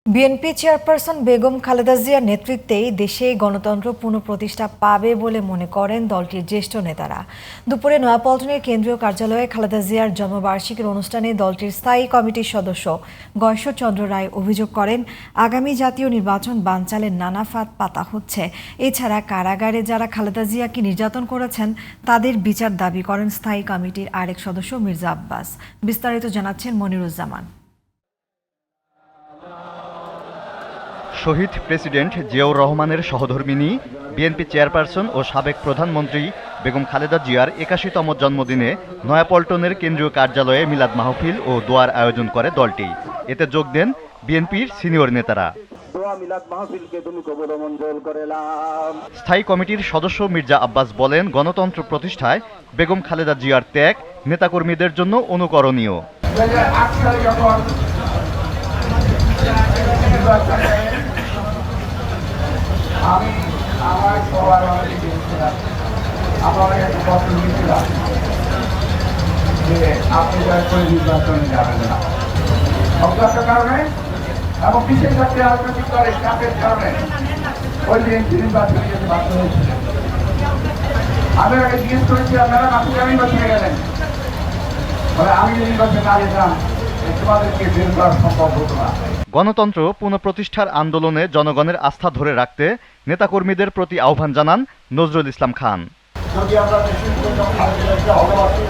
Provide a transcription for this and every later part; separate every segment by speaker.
Speaker 1: BNP chairperson Begum Khaleda জিয়ার নেতৃত্বেই দেশে গণতন্ত্র পুনঃপ্রতিষ্ঠা পাবে বলে মনে করেন দলটির জ্যেষ্ঠ নেতারা। দুপুরে নয়াপল্টনের কেন্দ্রীয় কার্যালয়ে খালেদা জিয়ার জন্মবার্ষিকীর অনুষ্ঠানে দলটির স্থায়ী কমিটির সদস্য গয়েশ্বরচন্দ্র রায় অভিযোগ করেন, আগামী জাতীয় নির্বাচন বানচালের নানা ফাঁদ পাতা হচ্ছে। এছাড়া কারাগারে যারা খালেদা জিয়াকে নির্যাতন করেছেন তাদের বিচার দাবি করেন স্থায়ী কমিটির আরেক সদস্য মির্জা আব্বাস। বিস্তারিত জানাচ্ছেন মনিরুজ্জামান।
Speaker 2: শহীদ প্রেসিডেন্ট জিয়াউর রহমানের সহধর্মিণী বিএনপি চেয়ারপারসন ও সাবেক প্রধানমন্ত্রী বেগম খালেদা জিয়ার ৮১তম জন্মদিনে নয়াপল্টনের কেন্দ্রীয় কার্যালয়ে মিলাদ মাহফিল ও দোয়ার আয়োজন করে দলটি। এতে যোগ দেন বিএনপির সিনিয়র নেতারা। স্থায়ী কমিটির সদস্য মির্জা আব্বাস বলেন, গণতন্ত্র প্রতিষ্ঠায় বেগম খালেদা জিয়ার ত্যাগ নেতাকর্মীদের জন্য অনুকরণীয়।
Speaker 3: আমি আমার সবার অনেকে গিয়েছিলাম, আমরা অনেক একটা পত্র দিয়েছিলাম যে আপনি দয়া করে নির্বাচনে যাবেন না, সংঘাতের কারণে এবং বিশেষ একটা রাজনৈতিক দলের চাপের কারণে ওই দিন নির্বাচনে যেতে বাধ্য হয়েছিল। আমি আগে জিজ্ঞেস করেছিলাম, ম্যাডাম আপনি কেন নির্বাচনে গেলেন? বলে আমি যদি নির্বাচনে না যেতাম তোমাদেরকে বের করা সম্ভব হতো না।
Speaker 2: গণতন্ত্র পুনঃপ্রতিষ্ঠার আন্দোলনে জনগণের আস্থা ধরে রাখতে নেতাকর্মীদের প্রতি আহ্বান জানান নজরুল ইসলাম খান।
Speaker 3: যদি আমরা দেশকে ভালোবাসি,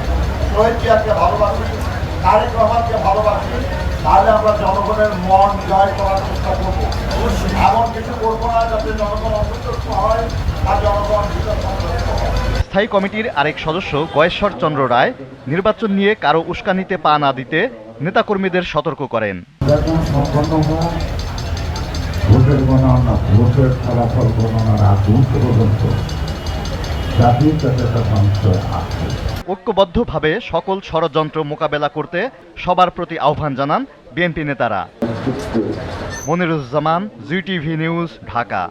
Speaker 3: শহীদ জিয়াকে ভালোবাসি, তারেক রহমানকে ভালোবাসি, তাহলে আমরা জনগণের মন জয় করার চেষ্টা করব। এমন কিছু করবো না যাতে জনগণ অসন্তুষ্ট হয় আর জনগণ।
Speaker 2: স্থায়ী কমিটির আরেক সদস্য গয়েশ্বরচন্দ্র রায় নির্বাচন নিয়ে কারো উস্কানিতে পা না দিতে নেতাকর্মীদের সতর্ক করেন।
Speaker 3: ভোটের গণনা, ভোটের ফলাফল গণনার আগ পর্যন্ত জাতির কাছে একটা সংশয় আছে।
Speaker 2: ঐক্যবদ্ধভাবে সকল ষড়যন্ত্র মোকাবেলা করতে সবার প্রতি আহ্বান জানান বিএনপি নেতারা। মনিরুজ্জামান, জি টিভি নিউজ, ঢাকা।